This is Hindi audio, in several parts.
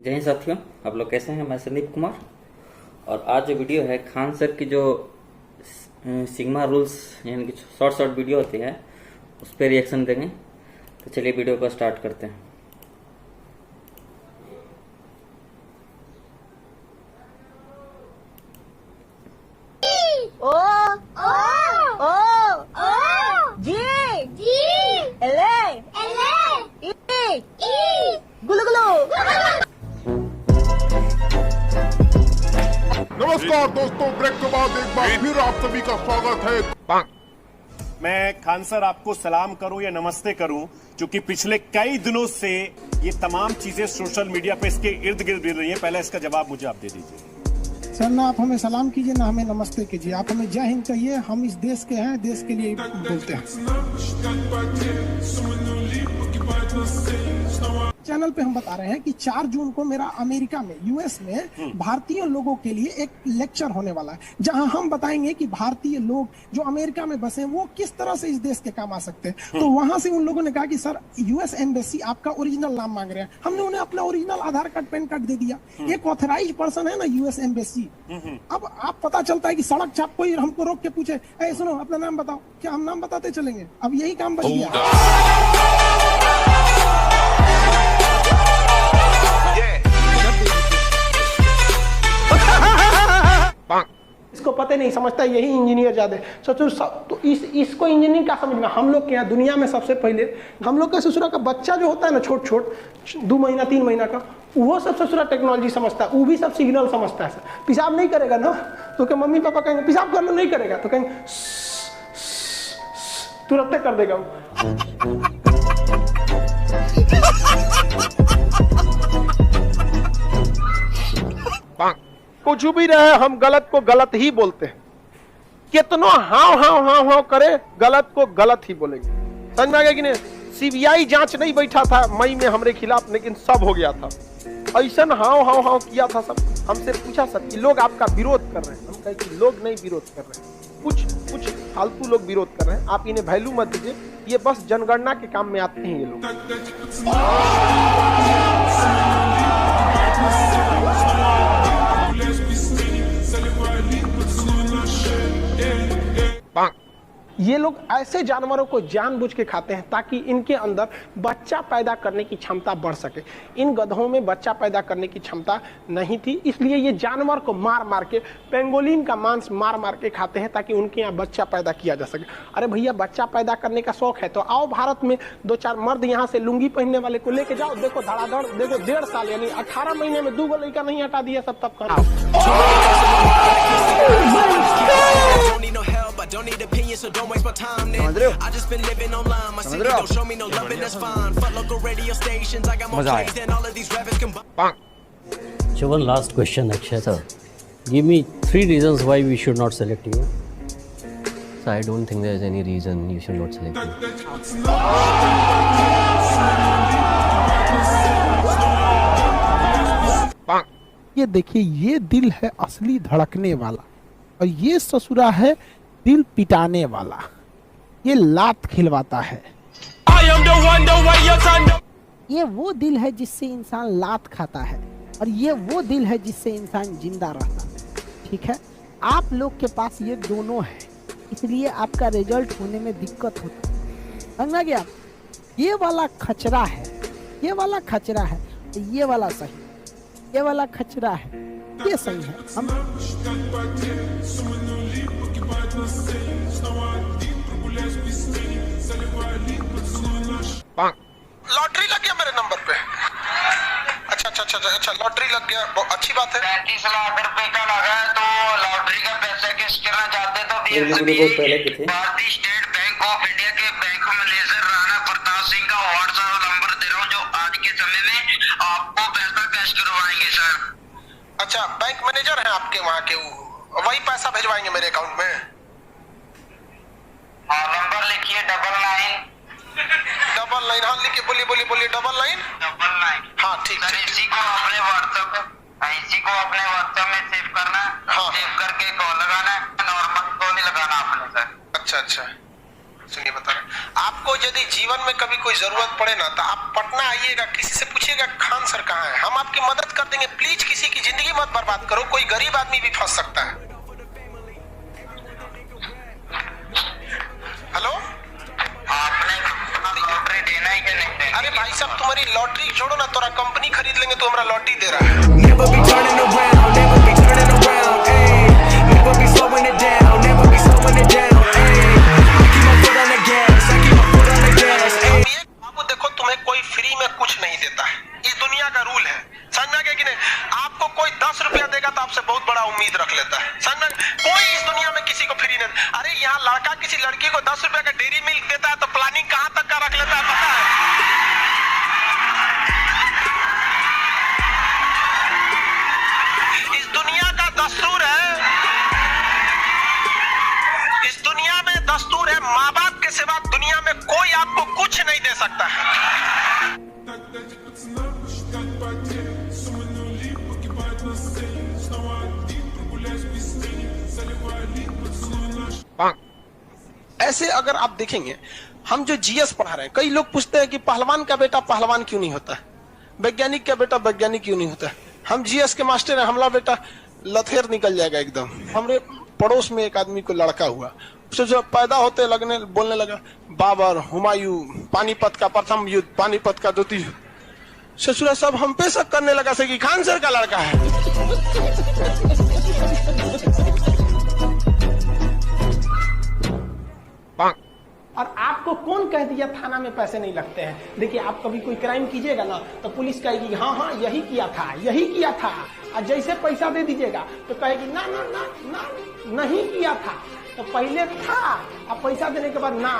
जय हिंद साथियों, आप लोग कैसे हैं। मैं संदीप कुमार और आज जो वीडियो है खान सर की जो सिग्मा रूल्स यानी कि शॉर्ट वीडियो होती है उस पर रिएक्शन देंगे। तो चलिए वीडियो को स्टार्ट करते हैं। ओ ओ ओ ओ जी जी एले एले ई गुलु गुलु। नमस्कार दोस्तों, ब्रेक के बाद एक बार फिर आप सभी का स्वागत है। मैं खान सर आपको सलाम करूं या नमस्ते करूं, क्योंकि पिछले कई दिनों से ये तमाम चीजें सोशल मीडिया पे इसके इर्द गिर्द गिर रही हैं। पहले इसका जवाब मुझे आप दे दीजिए। सर ना आप हमें सलाम कीजिए ना हमें नमस्ते कीजिए, आप हमें जय हिंद कहिए। हम इस देश के हैं, देश के लिए बोलते हैं। चैनल पे हम बता रहे हैं कि 4 जून को मेरा अमेरिका में यूएस में भारतीय लोगों के लिए एक लेक्चर होने वाला है, जहां हम बताएंगे कि भारतीय लोग जो अमेरिका में बसे वो किस तरह से इस देश के काम आ सकते हैं। तो वहां से उन लोगों ने कहा कि सर यूएस एम्बेसी आपका ओरिजिनल नाम मांग रहे हैं। हमने उन्हें अपना ओरिजिनल आधार कार्ड पैन कार्ड दे दिया। एक ऑथराइज पर्सन है ना यूएस एम्बेसी। अब आप पता चलता है कि सड़क छाप कोई हमको रोक के पूछे, ए सुनो अपना नाम बताओ, क्या हम नाम बताते चलेंगे? अब यही काम बच गया। इसको पता नहीं, समझता है यही इंजीनियर ज्यादा सोचो तो इसको इंजीनियरिंग क्या समझ में। हम लोग के यहाँ दुनिया में सबसे पहले हम लोग का ससुरा का बच्चा जो होता है ना, छोट छोट 2 महीना 3 महीना का, वो सब ससुरा टेक्नोलॉजी समझता है। वो भी सब सिग्नल समझता है। सर पेशाब नहीं करेगा ना तो क्या मम्मी पापा कहेंगे पेशाब करना, नहीं करेगा तो कहेंगे तुरंत कर देगा वो। कुछ भी रहे हम गलत को गलत ही बोलते हैं। कितना हाव हाव हाव हाव करे, गलत को गलत ही बोलेंगे। समझ में आ गया कि नहीं? सीबीआई जांच नहीं बैठा था मई में हमारे खिलाफ, लेकिन सब हो गया था। ऐसा हाव हाव हाव किया था सब। हमसे पूछा सब कि लोग आपका विरोध कर रहे हैं। हम कहे कि लोग नहीं विरोध कर रहे हैं, कुछ फालतू लोग विरोध कर रहे हैं। आप इन्हें वैल्यू मत दीजिए, ये बस जनगणना के काम में आते हैं ये लोग। ये लोग ऐसे जानवरों को जानबूझ के खाते हैं ताकि इनके अंदर बच्चा पैदा करने की क्षमता बढ़ सके। इन गधों में बच्चा पैदा करने की क्षमता नहीं थी, इसलिए ये जानवर को मार मार के, पेंगोलिन का मांस मार मार के खाते हैं ताकि उनके यहाँ बच्चा पैदा किया जा सके। अरे भैया, बच्चा पैदा करने का शौक है तो आओ भारत में 2-4 मर्द यहाँ से लुंगी पहनने वाले को लेके जाओ। देखो धड़ाधड़, देखो 1.5 साल यानी 18 महीने में 2 लड़का नहीं हटा दिया सब तब कर। Don't need opinions, so don't waste my time then. I just been living online. My city don't show me no love and that's fine. Fuck local radio stations. I got more plays than all of these rappers combined. So one last question, Akshay. Sir, give me 3 reasons why we should not select you. So I don't think there is any reason you should not select me. ये देखिए, ये दिल है असली धड़कने वाला और ये ससुरा है दिल पिटाने वाला। ये लात खिलवाता है। ये वो दिल है जिससे इंसान लात खाता है और ये वो दिल है जिससे इंसान जिंदा रहता है। ठीक है, आप लोग के पास ये दोनों है, इसलिए आपका रिजल्ट होने में दिक्कत होती है। समझ गया? ये वाला खचरा है, ये वाला खचरा है, ये वाला सही, ये वाला खचरा है, ये सही है। हम लॉटरी लग गया मेरे नंबर पे। अच्छा लॉटरी लग गया, बहुत अच्छी बात है। 35 लाख रुपए का लगा है, तो लॉटरी का पैसा किस करना चाहते तो भारतीय स्टेट बैंक ऑफ इंडिया के बैंक मैनेजर राणा प्रताप सिंह का व्हाट्सएप नंबर दे रहा हूँ, जो आज के समय में आपको पैसा कैश करवाएंगे सर। अच्छा, बैंक मैनेजर हैं आपके वहाँ के, वही पैसा भिजवाएंगे मेरे अकाउंट में? हाँ, नंबर लिखिए 99 99। हाँ लिखिए, बोलिए 99। हाँ ठीक है। इसी को अपने व्हाट्सएप में सेव करना है। हाँ। सेव करके कॉल लगाना है, नॉर्मल कॉल ही लगाना आपने सर। अच्छा। सुनिए बता रहा हूं, आपको यदि जीवन में कभी कोई जरूरत पड़े ना तो आप पटना आइएगा, किसी से पूछिएगा खान सर कहाँ है, हम आपकी मदद कर देंगे। प्लीज किसी की जिंदगी मत बर्बाद करो, कोई गरीब आदमी भी फंस सकता है। हेलो, आपने लॉटरी देना है कि नहीं देना? अरे भाई साहब तुम्हारी लॉटरी छोड़ो ना, तोरा कंपनी खरीद लेंगे, तो हमारा लॉटरी दे रहा है। Never be turning around, never be turning around, ayy. Never be slowing it down, never be slowing it down, ayy. I keep my foot on the gas, I keep my foot on the gas, ayy. बाबू देखो, तुम्हें कोई फ्री में कुछ नहीं देता है, इस दुनिया का रूल है, समझना क्या कि नहीं? आपको कोई 10 रुपया देगा तो आपसे बहुत बड़ा उम्मीद रख लेता है, समझना? कोई इस दुनिया में किसी को फ्री नहीं। अरे यहाँ लड़का किसी लड़की को 10 रुपया का डेयरी मिल्क देता है तो प्लानिंग कहाँ तक का रख लेता है पता है? इस दुनिया का दस्तूर है, इस दुनिया में दस्तूर है, माँ बाप के सिवा दुनिया में कोई आपको कुछ नहीं दे सकता है। ऐसे अगर आप देखेंगे, हम जो जीएस पढ़ा रहे हैं, कई लोग पूछते हैं कि पहलवान का बेटा पहलवान क्यों नहीं होता है, वैज्ञानिक का बेटा वैज्ञानिक क्यों नहीं होता है। हम जीएस के मास्टर हैं, हमारा बेटा लथेर निकल जाएगा एकदम। हमरे पड़ोस में एक आदमी को लड़का हुआ, जो पैदा होते लगने बोलने लगा बाबर, हुमायूं, पानीपत का प्रथम युद्ध, पानीपत का द्वितीय युद्ध। ससुरा सब हम पे शक करने लगा से कि खान सर का लड़का है। और आपको कौन कह दिया थाना में पैसे नहीं लगते हैं? देखिए, आप कभी कोई क्राइम कीजिएगा ना तो पुलिस कहेगी हाँ हाँ यही किया था, यही किया था। और जैसे पैसा दे दीजिएगा तो कहेगी ना ना ना ना नहीं किया था, तो पहले था अब पैसा देने के बाद ना,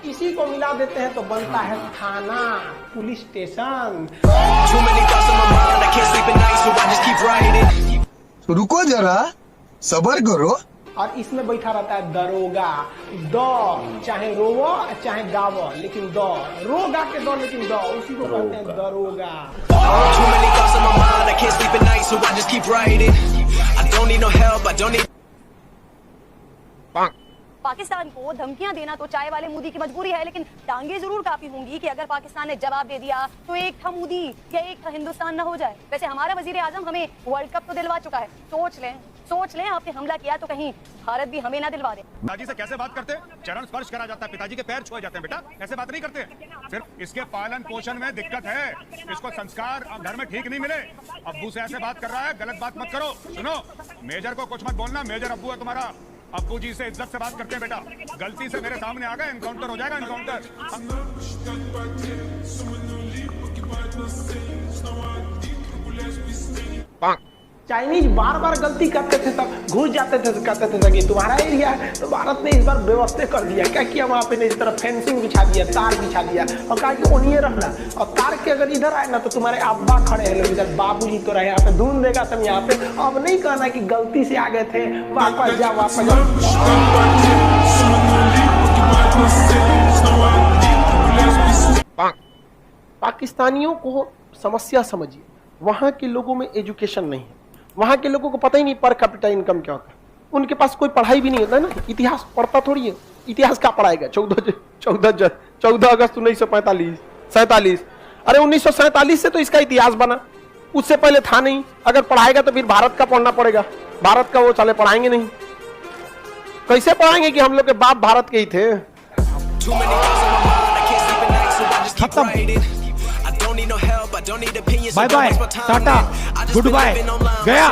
इसी को मिला देते हैं तो बनता है थाना, पुलिस स्टेशन। रुको जरा, सबर करो। और इसमें बैठा रहता है दरोगा, दो चाहे रोवो चाहे गावो, लेकिन दो रोगा के दो, लेकिन दो उसी को कहते हैं दरोगा। पाकिस्तान को धमकियां देना तो चाय वाले मोदी की मजबूरी है, लेकिन टांगे जरूर काफी होंगी कि अगर पाकिस्तान ने जवाब दे दिया तो एक था मोदी या एक था हिंदुस्तान न हो जाए। वैसे हमारा वजीर आजम हमें वर्ल्ड कप तो दिलवा चुका है, सोच लें आपने हमला किया तो कहीं भारत भी हमें ना दिलवा दे। पिताजी से कैसे बात करते हैं? चरण स्पर्श करा जाता है, पिताजी के पैर छुए जाते हैं। बेटा ऐसे बात नहीं करते, सिर्फ इसके पालन पोषण में दिक्कत है, इसको संस्कार घर में ठीक नहीं मिले। अब्बू से ऐसे बात कर रहा है, गलत बात मत करो। सुनो, मेजर को कुछ मत बोलना, मेजर अब्बू है तुम्हारा। अब्बू जी से इज्जत से बात करते हैं बेटा, गलती से मेरे सामने आ गए एनकाउंटर हो जाएगा, एनकाउंटर। चाइनीज बार बार गलती करते थे, तब घुस जाते थे तो कहते थे कि तुम्हारा एरिया है, तो भारत ने इस बार व्यवस्था कर दिया। क्या किया वहाँ पे? इस तरफ फेंसिंग बिछा दिया, तार बिछा दिया, और कहा कि ओनिए रहना, और तार के अगर इधर आए ना तो तुम्हारे अब्बा खड़े हैं लोग इधर, बाबूजी तो रहे यहाँ पे, धून देगा तुम यहाँ पे। अब नहीं कहना कि गलती से आ गए थे, वापस जाओ वापस जाओ। पाकिस्तानियों को समस्या समझिए, वहां के लोगों में एजुकेशन नहीं है, वहां के लोगों को पता ही नहीं पर कैपिटा इनकम क्या होता है, उनके पास कोई पढ़ाई भी नहीं होता है ना, इतिहास पढ़ता थोड़ी है, इतिहास क्या पढ़ाएगा? 14 अगस्त 1947। अरे 1947 से तो इसका इतिहास बना, उससे पहले था नहीं। अगर पढ़ाएगा तो फिर भारत का पढ़ना पड़ेगा, भारत का वो चले पढ़ाएंगे नहीं, कैसे पढ़ाएंगे कि हम लोग के बाप भारत के ही थे। खत्म, bye bye, tata, goodbye, गया।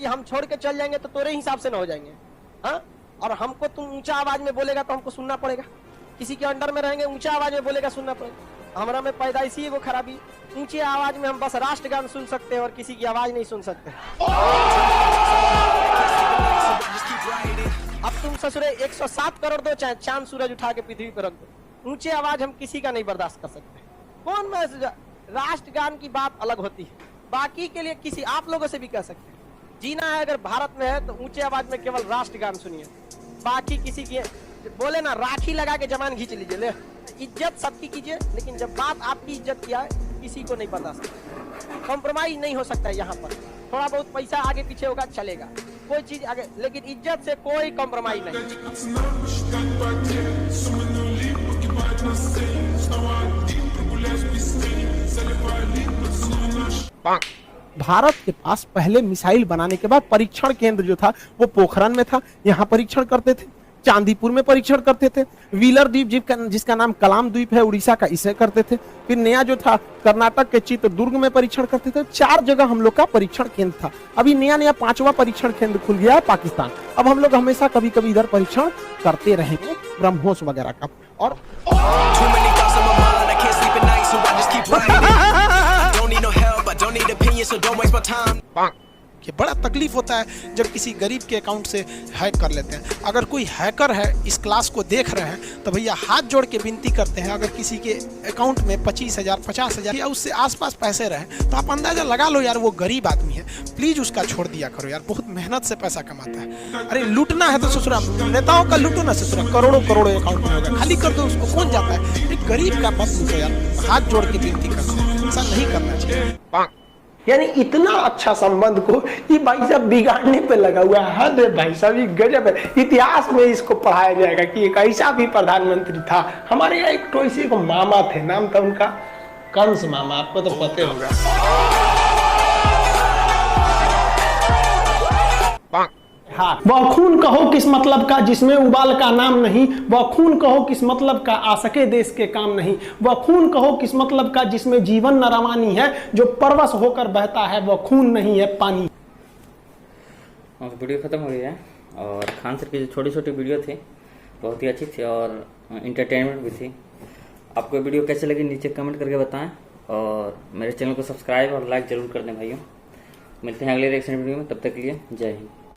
हम छोड़ के चल जाएंगे तो तेरे हिसाब से ना हो जाएंगे, हाँ? और हमको तुम ऊंचा आवाज में बोलेगा तो हमको सुनना पड़ेगा, किसी के अंडर में रहेंगे ऊंचा आवाज में बोलेगा सुनना पड़ेगा। हमारा में पैदाइशी एगो खराबी, ऊंची आवाज में हम बस राष्ट्रगान सुन सकते हैं और किसी की आवाज नहीं सुन सकते। अब तुम ससुरे 107 करोड़ दो, चाहे चांद सूरज उठा के पृथ्वी पर रख दो, ऊंचे आवाज हम किसी का नहीं बर्दाश्त कर सकते। कौन मैसेज? राष्ट्रगान की बात अलग होती है, बाकी के लिए किसी आप लोगों से भी कह सकते हैं। जीना है अगर भारत में है तो ऊंचे आवाज में केवल राष्ट्रगान सुनिए, बाकी किसी की बोले ना राखी लगा के जमान खींच लीजिए, ले इज्जत सबकी कीजिए, लेकिन जब बात आपकी इज्जत की आए किसी को नहीं बर्दाश्त, कॉम्प्रोमाइज नहीं हो सकता है। यहाँ पर थोड़ा बहुत पैसा आगे पीछे होगा चलेगा, कोई चीज आगे, लेकिन इज्जत से कोई कॉम्प्रोमाइज नहीं। भारत के पास पहले मिसाइल बनाने के बाद परीक्षण केंद्र जो था वो पोखरण में था, यहाँ परीक्षण करते थे। चांदीपुर में परीक्षण करते थे। व्हीलर द्वीप जिसका नाम कलाम द्वीप है उड़ीसा का, इसे करते थे। फिर नया जो था कर्नाटक के चित्रदुर्ग में परीक्षण करते थे। 4 जगह हम लोग का परीक्षण केंद्र था। अभी नया 5वां परीक्षण केंद्र खुल गया है पाकिस्तान। अब हम लोग हमेशा कभी कभी इधर परीक्षण करते रहेंगे ब्रह्मोस वगैरह का। और ये बड़ा तकलीफ होता है जब किसी गरीब के अकाउंट से हैक कर लेते हैं। अगर कोई हैकर है इस क्लास को देख रहे हैं तो भैया हाथ जोड़ के विनती करते हैं, अगर किसी के अकाउंट में 25,000 50,000 या उससे आसपास पैसे रहे तो आप अंदाजा लगा लो यार वो गरीब आदमी है, प्लीज उसका छोड़ दिया करो यार, बहुत मेहनत से पैसा कमाता है। अरे लूटना है तो ससुरा नेताओं का लूटो ना ससुरा, करोड़ों अकाउंट में होगा, खाली कर दो उसको, कौन जाता है। एक गरीब का मत लूटो यार, हाथ जोड़ के विनती करते हैं, ऐसा नहीं करना चाहिए। यानी इतना अच्छा संबंध को ये भाई साहब बिगाड़ने पे लगा हुआ है। हद है भाई साहब, ये गजब है। इतिहास में इसको पढ़ाया जाएगा कि एक ऐसा भी प्रधानमंत्री था। हमारे यहाँ एक तो इसी को मामा थे, नाम था उनका कंस मामा, आपको तो पता होगा। हाँ, वह खून कहो किस मतलब का जिसमें उबाल का नाम नहीं, वह खून कहो किस मतलब का आ सके देश के काम नहीं, वह खून कहो किस मतलब का जिसमें जीवन न रवानी है, जो परवश होकर बहता है वह खून नहीं है पानी। वीडियो खत्म हो गया है और खान सर की जो छोटी छोटी वीडियो थी बहुत ही अच्छी थी और इंटरटेनमेंट भी थी। आपको वीडियो कैसे लगी नीचे कमेंट करके बताएं और मेरे चैनल को सब्सक्राइब और लाइक जरूर कर दें भाइयों। मिलते हैं अगले रिएक्शन वीडियो में, तब तक के लिए जय हिंद।